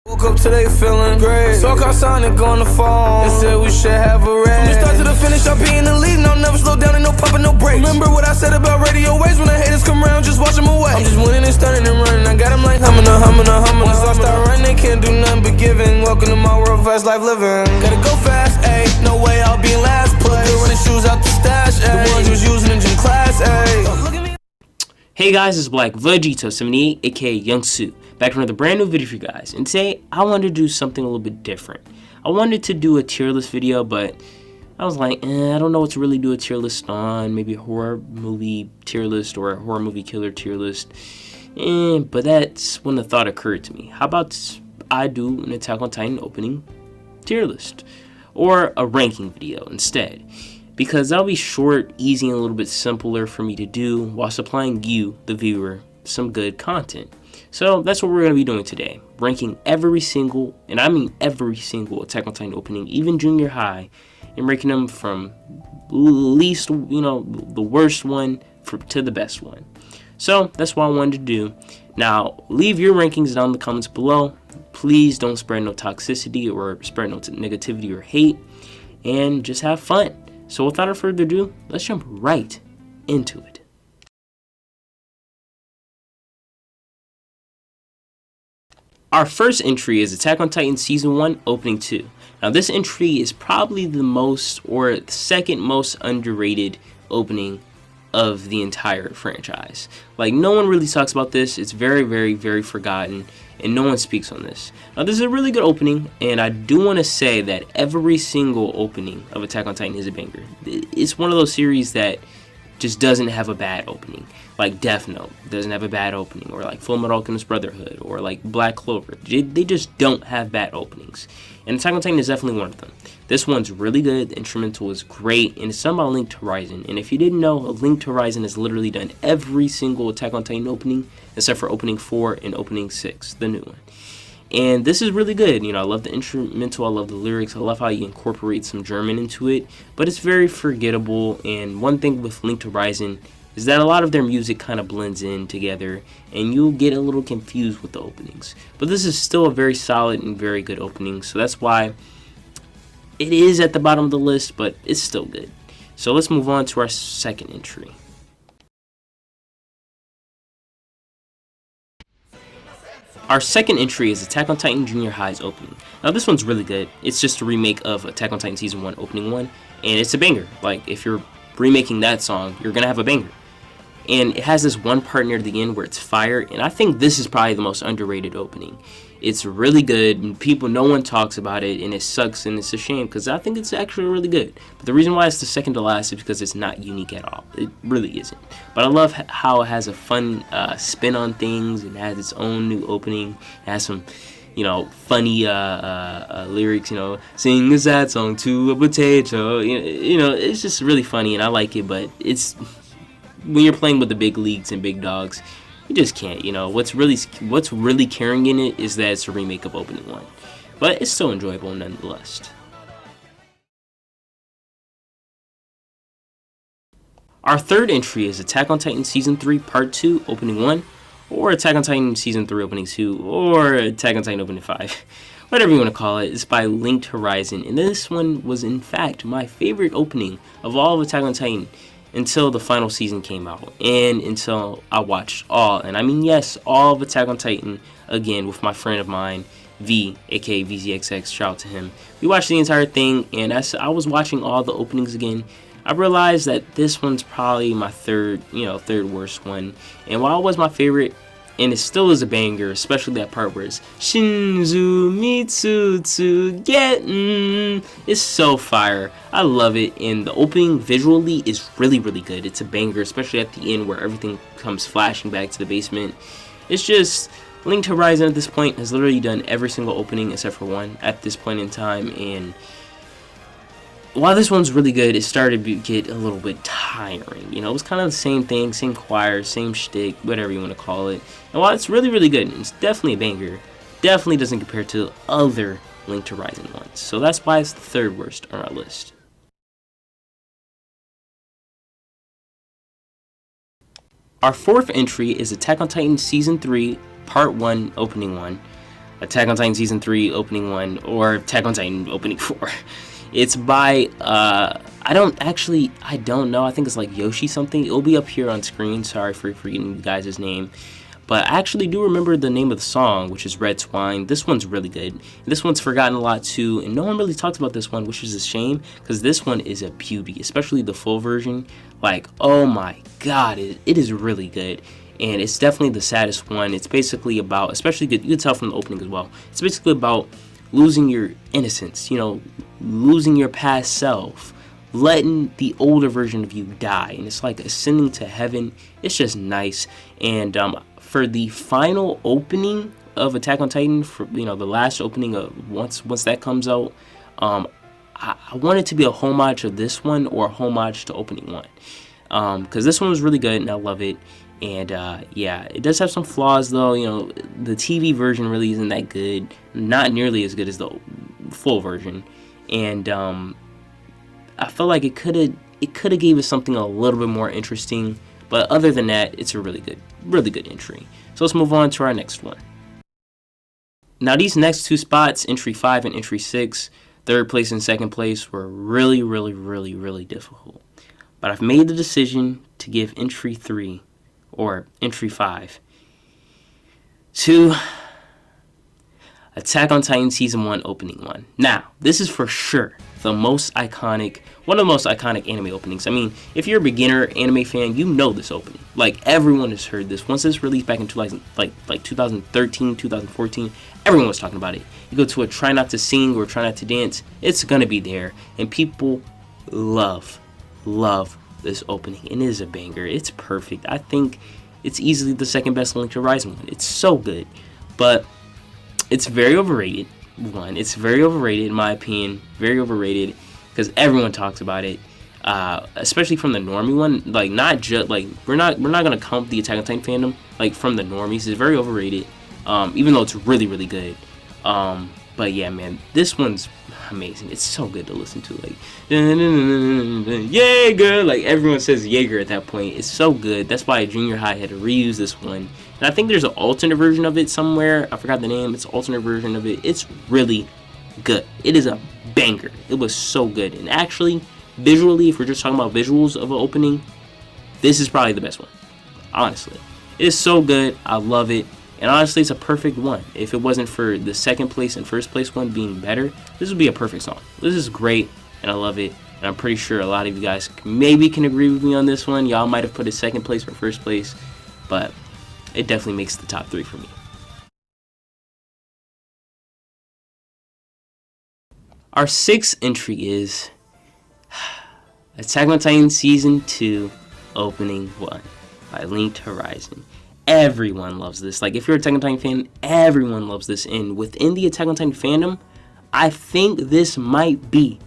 Woke up today feeling great. So I called Sonic on the phone and said we should have a race. From the start to the finish, I'll be in the lead, and I'll never slow down and no pumping, no brakes. Remember what I said about radio waves? When the haters come around, just watch them away. I'm just winning and stunning and running. I got them like humming. Once I start running, they can't do nothing but giving. Welcome to my world, fast life living. Gotta go fast, ayy. No way I'll be in last place. Running shoes out the stash, ayy. The ones who's using in gym class, ayy. Hey guys, it's Black Vegito78, aka Young Sue, back with another brand new video for you guys. And today, I wanted to do something a little bit different. I wanted to do a tier list video, but I was like, I don't know what to really do a tier list on. Maybe a horror movie tier list or a horror movie killer tier list. But that's when the thought occurred to me. How about I do an Attack on Titan opening tier list? Or a ranking video instead. Because that'll be short, easy, and a little bit simpler for me to do while supplying you, the viewer, some good content. So that's what we're going to be doing today. Ranking every single, and I mean every single Attack on Titan opening, even junior high, and ranking them from least, the worst one to the best one. So that's what I wanted to do. Now, leave your rankings down in the comments below. Please don't spread no toxicity or spread no negativity or hate, and just have fun. So without further ado, let's jump right into it. Our first entry is Attack on Titan Season 1 Opening 2. Now this entry is probably the most or second most underrated opening of the entire franchise. Like, no one really talks about this. It's very, very, very forgotten, and no one speaks on this. Now this is a really good opening, and I do want to say that every single opening of Attack on Titan is a banger. It's one of those series that just doesn't have a bad opening. Like Death Note doesn't have a bad opening, or like Fullmetal Alchemist Brotherhood, or like Black Clover. They just don't have bad openings, and Attack on Titan is definitely one of them. This one's really good, the instrumental is great, and it's done by Link to Horizon. And if you didn't know, Link to Horizon has literally done every single Attack on Titan opening, except for Opening 4 and Opening 6, the new one. And this is really good. I love the instrumental, I love the lyrics, I love how you incorporate some German into it, but it's very forgettable. And one thing with Link to Horizon is that a lot of their music kind of blends in together, and you'll get a little confused with the openings. But this is still a very solid and very good opening, so that's why it is at the bottom of the list, but it's still good. So let's move on to our second entry. Our second entry is Attack on Titan Junior High's opening. Now this one's really good. It's just a remake of Attack on Titan Season 1 Opening 1, and it's a banger. Like, if you're remaking that song, you're gonna have a banger. And it has this one part near the end where it's fire, and I think this is probably the most underrated opening. It's really good, and no one talks about it, and it sucks, and it's a shame, because I think it's actually really good. But the reason why it's the second to last is because it's not unique at all. It really isn't. But I love how it has a fun spin on things, and it has its own new opening. It has some, funny lyrics, sing a sad song to a potato. It's just really funny, and I like it, but it's, when you're playing with the big leagues and big dogs, you just can't. What's really carrying in it is that it's a remake of Opening 1, but it's still enjoyable nonetheless. Our third entry is Attack on Titan Season 3 Part 2 Opening 1, or Attack on Titan Season 3 Opening 2, or Attack on Titan Opening 5. Whatever you want to call it. It's by Link to Horizon, and this one was in fact my favorite opening of all of Attack on Titan until the final season came out, and until I watched all, and I mean yes, all of Attack on Titan again with my friend of mine, V, aka VZXX, shout out to him. We watched the entire thing, and as I was watching all the openings again, I realized that this one's probably my third worst one. And while it was my favorite, and it still is a banger, especially that part where it's Shinzu Mitsu Tsugetten. It's so fire. I love it, and the opening visually is really, really good. It's a banger, especially at the end where everything comes flashing back to the basement. It's just, Link to Horizon at this point has literally done every single opening except for one at this point in time, and while this one's really good, it started to get a little bit tiring. It was kind of the same thing, same choir, same shtick, whatever you want to call it. And while it's really, really good, and it's definitely a banger, definitely doesn't compare to other Link to Horizon ones. So that's why it's the third worst on our list. Our fourth entry is Attack on Titan Season 3 Part 1 Opening 1. Attack on Titan Season 3 Opening 1 or Attack on Titan Opening 4. It's by, I don't know. I think it's like Yoshi something. It'll be up here on screen. Sorry for forgetting you guys' name. But I actually do remember the name of the song, which is Red Swine. This one's really good. And this one's forgotten a lot too, and no one really talks about this one, which is a shame, because this one is a beauty, especially the full version. Like, oh my god, it is really good. And it's definitely the saddest one. It's basically about, especially good, you can tell from the opening as well, it's basically about losing your innocence, you know, losing your past self, letting the older version of you die, and it's like ascending to heaven. It's just nice. And for the final opening of Attack on Titan, for, you know, the last opening of once that comes out, I want it to be a homage to this one or a homage to opening one, because this one was really good and I love it. And yeah, it does have some flaws though. You know, the TV version really isn't that good, not nearly as good as the full version. And I feel like it could have gave us something a little bit more interesting. But other than that, it's a really good entry. So let's move on to our next one. Now these next two spots, entry 5 and entry 6, third place and second place, were really difficult. But I've made the decision to give entry 3 or entry 5 to Attack on Titan Season 1 Opening 1. Now, this is for sure one of the most iconic anime openings. I mean, if you're a beginner anime fan, you know this opening. Like, everyone has heard this. Once this released back in 2013, 2014, everyone was talking about it. You go to a Try Not to Sing or Try Not to Dance, it's gonna be there. And people love this opening. And it is a banger. It's perfect. I think it's easily the second best Link to Horizon one. It's so good. But it's very overrated. It's very overrated in my opinion. Very overrated because everyone talks about it, especially from the normie one. Like, not just like we're not gonna count the Attack on Titan fandom like from the normies. It's very overrated, even though it's really good. But yeah, man, this one's amazing. It's so good to listen to. Like, Jaeger, like everyone says Jaeger at that point. It's so good. That's why Junior High had to reuse this one. And I think there's an alternate version of it somewhere. I forgot the name. It's an alternate version of it. It's really good. It is a banger. It was so good. And actually, visually, if we're just talking about visuals of an opening, this is probably the best one. Honestly. It is so good. I love it. And honestly, it's a perfect one. If it wasn't for the second place and first place one being better, this would be a perfect song. This is great, and I love it. And I'm pretty sure a lot of you guys maybe can agree with me on this one. Y'all might have put it second place or first place, but it definitely makes the top 3 for me. Our sixth entry is Attack on Titan Season 2 Opening 1 by Linked Horizon. Everyone loves this. Like, if you're a Attack on Titan fan, everyone loves this. And within the Attack on Titan fandom, I think this might be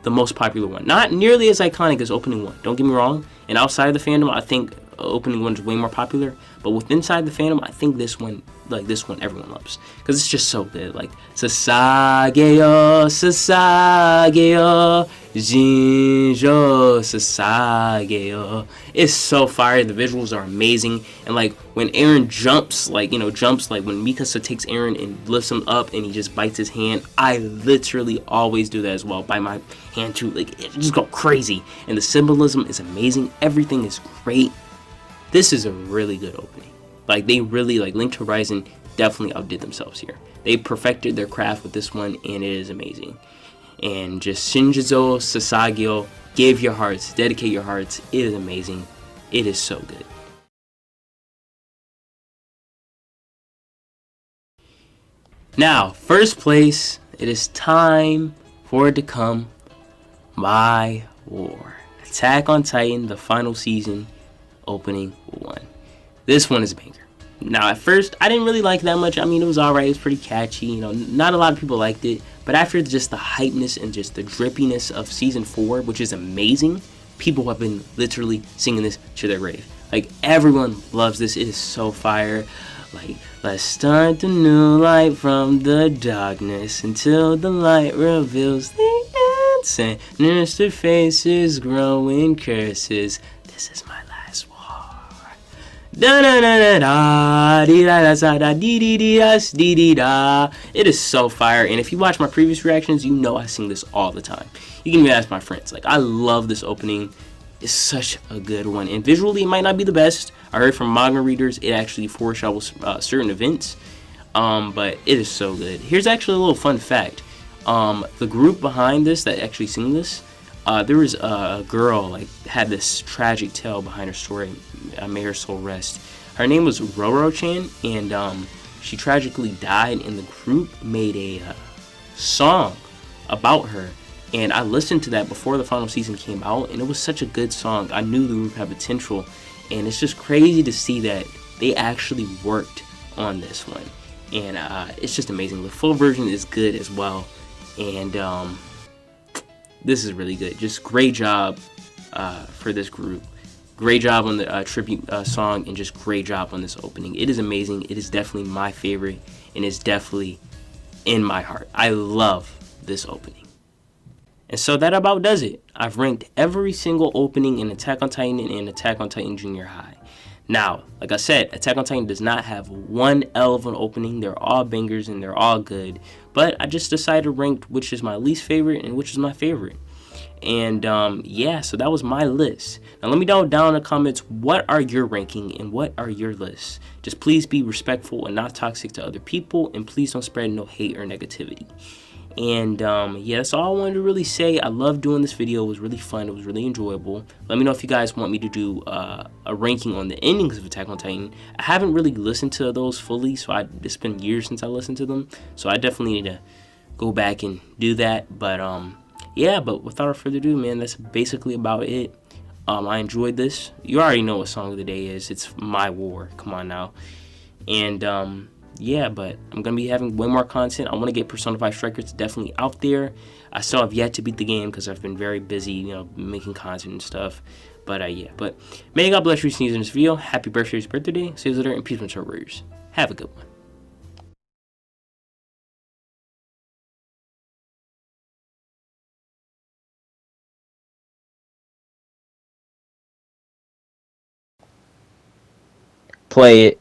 the most popular one. Not nearly as iconic as Opening 1, don't get me wrong. And outside of the fandom, I think Opening 1 is way more popular. But with inside the fandom, I think this one, everyone loves. Because it's just so good. Like, Sasageyo, Sasageyo, Shinzo, Sasageyo. It's so fire. The visuals are amazing. And, like, when Eren jumps, like when Mikasa takes Eren and lifts him up and he just bites his hand, I literally always do that as well. Bite my hand too. Like, it just go crazy. And the symbolism is amazing. Everything is great. This is a really good opening. Like, they really, Linked Horizon definitely outdid themselves here. They perfected their craft with this one, and it is amazing. And just Shinzo, Sasageyo, give your hearts, dedicate your hearts. It is amazing. It is so good. Now, first place, it is time for it to come. My War. Attack on Titan, the final season. Opening 1. This one is a banger. Now, at first, I didn't really like it that much. I mean, it was alright. It was pretty catchy. You know, not a lot of people liked it. But after just the hypeness and just the drippiness of Season 4, which is amazing, people have been literally singing this to their grave. Like, everyone loves this. It is so fire. Like, let's start the new light from the darkness until the light reveals the answer. Sinister faces, growing curses. This is my last war. Da da da da dee da da da dee dee dee da dee dee da. It is so fire, and if you watch my previous reactions, you know I sing this all the time. You can even ask my friends. Like, I love this opening. It's such a good one, and visually it might not be the best. I heard from manga readers it actually foreshadows certain events, but it is so good. Here's actually a little fun fact. The group behind this that actually sing this, there was a girl like had this tragic tale behind her story. May her soul rest. Her name was Roro-chan, and she tragically died. And the group made a song about her. And I listened to that before the final season came out, and it was such a good song. I knew the group had potential, and it's just crazy to see that they actually worked on this one. And it's just amazing. The full version is good as well, and this is really good. Just great job for this group. Great job on the tribute song, and just great job on this opening. It is amazing. It is definitely my favorite, and it's definitely in my heart. I love this opening. And so that about does it. I've ranked every single opening in Attack on Titan and Attack on Titan Junior High. Now, like I said, Attack on Titan does not have one L of an opening. They're all bangers and they're all good. But I just decided to rank which is my least favorite and which is my favorite. And yeah, so that was my list. Now let me know down in the comments, what are your ranking and what are your lists? Just please be respectful and not toxic to other people, and please don't spread no hate or negativity. And yeah, that's all I wanted to really say. I love doing this video. It was really fun. It was really enjoyable. Let me know if you guys want me to do a ranking on the endings of Attack on Titan. I haven't really listened to those fully, so it's been years since I listened to them, so I definitely need to go back and do that. But yeah, but without further ado, man, that's basically about it. I enjoyed this. You already know what song of the day is. It's My War. Come on now. And yeah, but I'm going to be having way more content. I want to get Persona 5 Strikers definitely out there. I still have yet to beat the game because I've been very busy, you know, making content and stuff. But yeah, but may God bless you for seeing this video. Happy birthday, see you later, and peace and warriors. Have a good one. Play it.